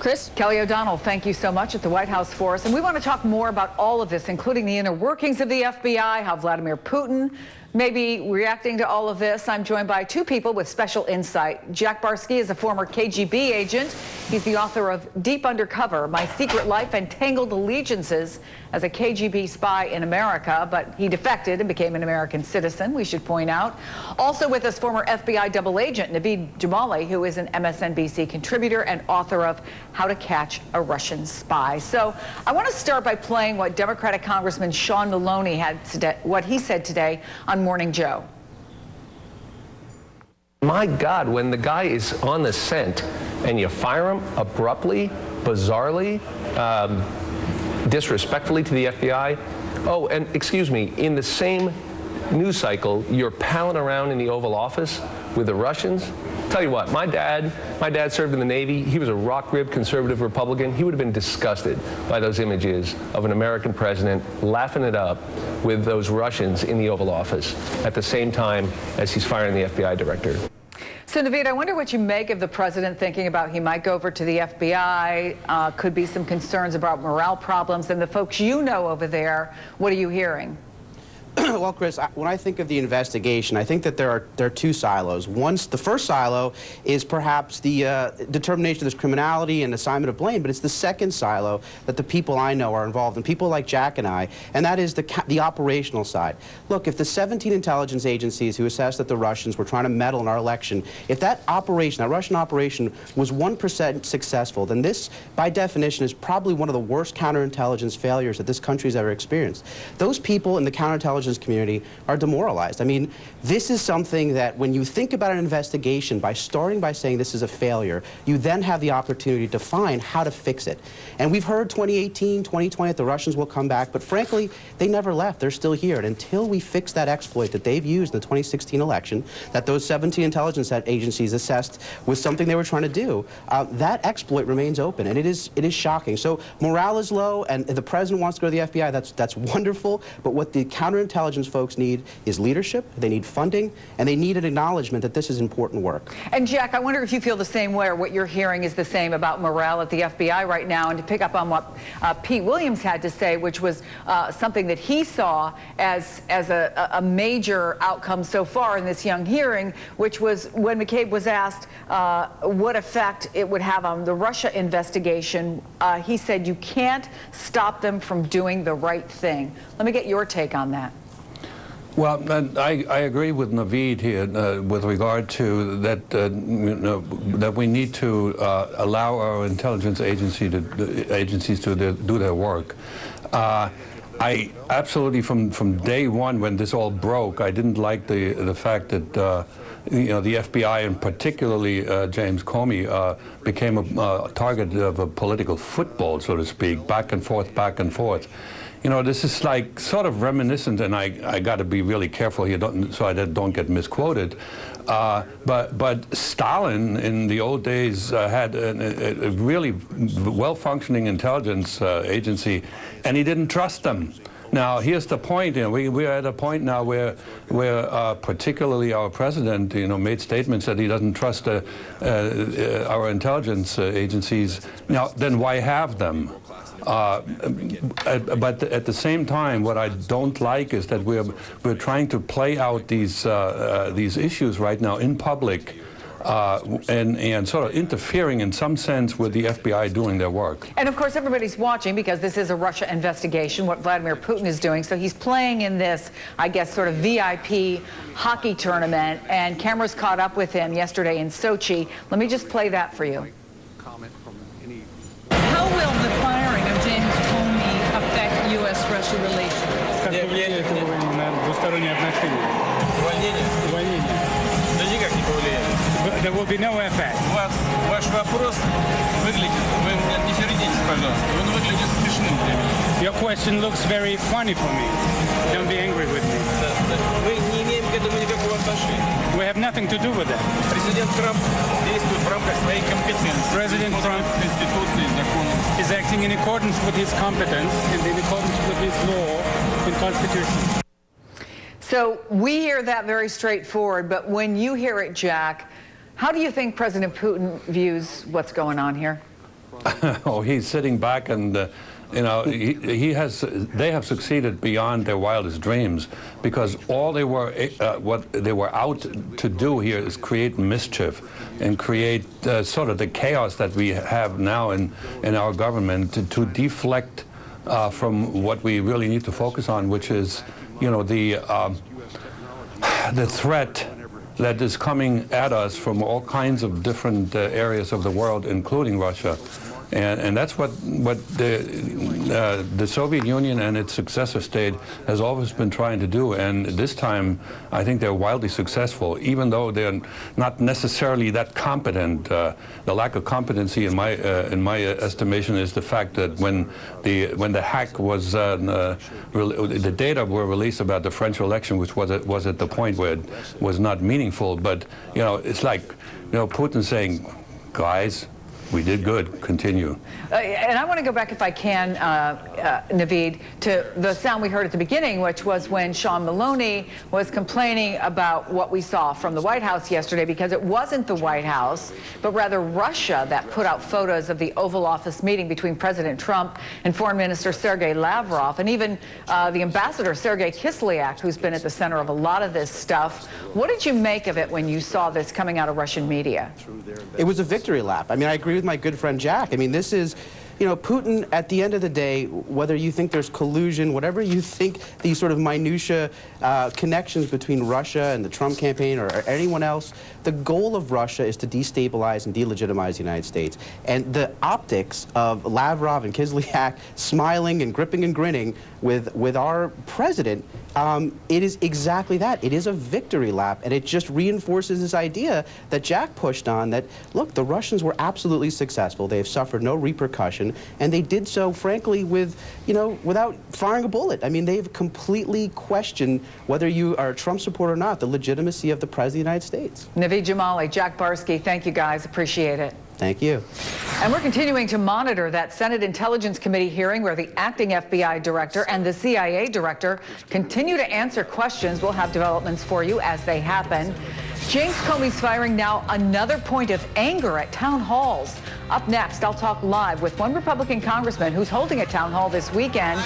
Chris? Kelly O'Donnell, thank you so much at the White House for us. And we want to talk more about all of this, including the inner workings of the FBI, how Vladimir Putin may be reacting to all of this. I'm joined by two people with special insight. Jack Barsky is a former KGB agent. He's the author of Deep Undercover, My Secret Life and Tangled Allegiances as a KGB Spy in America, but he defected and became an American citizen, we should point out. Also with us, former FBI double agent Naveed Jamali, who is an MSNBC contributor and author of How to Catch a Russian Spy. So I want to start by playing what Democratic Congressman Sean Maloney had today, what he said today on Morning Joe. My God, when the guy is on the scent and you fire him abruptly, bizarrely, disrespectfully to the FBI. Oh, and excuse me, in the same news cycle, you're palling around in the Oval Office with the Russians. Tell you what, my dad served in the Navy. He was a rock-ribbed conservative Republican. He would have been disgusted by those images of an American president laughing it up with those Russians in the Oval Office at the same time as he's firing the FBI director. So, Naveed, I wonder what you make of the president thinking about he might go over to the FBI, could be some concerns about morale problems, and the folks you know over there, what are you hearing? Well, Chris, when I think of the investigation, I think that there are two silos. The first silo is perhaps the determination of this criminality and assignment of blame, but it's the second silo that the people I know are involved in, people like Jack and I, and that is the operational side. Look, if the 17 intelligence agencies who assessed that the Russians were trying to meddle in our election, if that operation, that Russian operation, was 1% successful, then this, by definition, is probably one of the worst counterintelligence failures that this country's ever experienced. Those people in the counterintelligence community are demoralized. I mean, this is something that when you think about an investigation, by starting by saying this is a failure, you then have the opportunity to find how to fix it. And we've heard 2018, 2020 that the Russians will come back, but frankly, they never left. They're still here. And until we fix that exploit that they've used in the 2016 election, that those 17 intelligence agencies assessed was something they were trying to do, that exploit remains open, and it is shocking. So morale is low, and the president wants to go to the FBI. That's wonderful, but what the counterintelligence folks need is leadership, they need funding, and they need an acknowledgement that this is important work. And Jack, I wonder if you feel the same way, or what you're hearing is the same about morale at the FBI right now, and to pick up on what Pete Williams had to say, which was something that he saw as a major outcome so far in this young hearing, which was when McCabe was asked what effect it would have on the Russia investigation, he said you can't stop them from doing the right thing. Let me get your take on that. Well, I agree with Naveed here with regard to that, that we need to allow our intelligence agencies to do their work. I absolutely, from day one when this all broke, I didn't like the fact that the FBI and particularly James Comey became a target of a political football, so to speak, back and forth, back and forth. You know, this is like sort of reminiscent, and I got to be really careful here so I don't get misquoted. But Stalin in the old days had a really well-functioning intelligence agency, and he didn't trust them. Now, here's the point. We're at a point now where particularly our president, made statements that he doesn't trust our intelligence agencies. Now, then why have them? But at the same time, what I don't like is that we're trying to play out these issues right now in public, and sort of interfering in some sense with the FBI doing their work. And of course everybody's watching because this is a Russia investigation, what Vladimir Putin is doing. So he's playing in this, I guess, sort of VIP hockey tournament, and cameras caught up with him yesterday in Sochi. Let me just play that for you. How will the firing of James Comey affect U.S.-Russia relations? There will be no effect. Ваш вопрос выглядит, вы не сердитесь, пожалуйста, он выглядит смешным для меня. Your question looks very funny for me. Don't be angry with me. Мы не имеем к этому никакого отношения. We have nothing to do with that. Президент Трамп действует в рамках своей компетенции. President Trump is acting in accordance with his competence and in accordance with his law and constitution. So we hear that very straightforward, but when you hear it, Jack, how do you think President Putin views what's going on here? Oh, he's sitting back and, you know, they have succeeded beyond their wildest dreams, because all they were, what they were out to do here is create mischief and create sort of the chaos that we have now in our government to deflect from what we really need to focus on, which is, you know, the threat that is coming at us from all kinds of different areas of the world, including Russia. And that's what the Soviet Union and its successor state has always been trying to do. And this time, I think they're wildly successful, even though they're not necessarily that competent. The lack of competency, in my estimation, is the fact that when the hack was, the data were released about the French election, which was at the point where it was not meaningful. But you know, it's like, you know, Putin saying, guys, we did good. Continue. And I want to go back, if I can, Naveed, to the sound we heard at the beginning, which was when Sean Maloney was complaining about what we saw from the White House yesterday, because it wasn't the White House, but rather Russia that put out photos of the Oval Office meeting between President Trump and Foreign Minister Sergei Lavrov, and even the ambassador Sergei Kislyak, who's been at the center of a lot of this stuff. What did you make of it when you saw this coming out of Russian media? It was a victory lap. I mean, I agree with my good friend Jack. I mean, this is, you know, Putin, at the end of the day, whether you think there's collusion, whatever you think, these sort of minutia connections between Russia and the Trump campaign or anyone else, the goal of Russia is to destabilize and delegitimize the United States. And the optics of Lavrov and Kislyak smiling and gripping and grinning with our president, it is exactly that. It is a victory lap, and it just reinforces this idea that Jack pushed on, that, look, the Russians were absolutely successful. They have suffered no repercussion, and they did so, frankly, with, you know, without firing a bullet. I mean, they've completely questioned, whether you are a Trump supporter or not, the legitimacy of the President of the United States. Naveed Jamali, Jack Barsky, thank you guys. Appreciate it. Thank you. And we're continuing to monitor that Senate Intelligence Committee hearing where the acting FBI director and the CIA director continue to answer questions. We'll have developments for you as they happen. James Comey's firing now another point of anger at town halls. Up next, I'll talk live with one Republican congressman who's holding a town hall this weekend.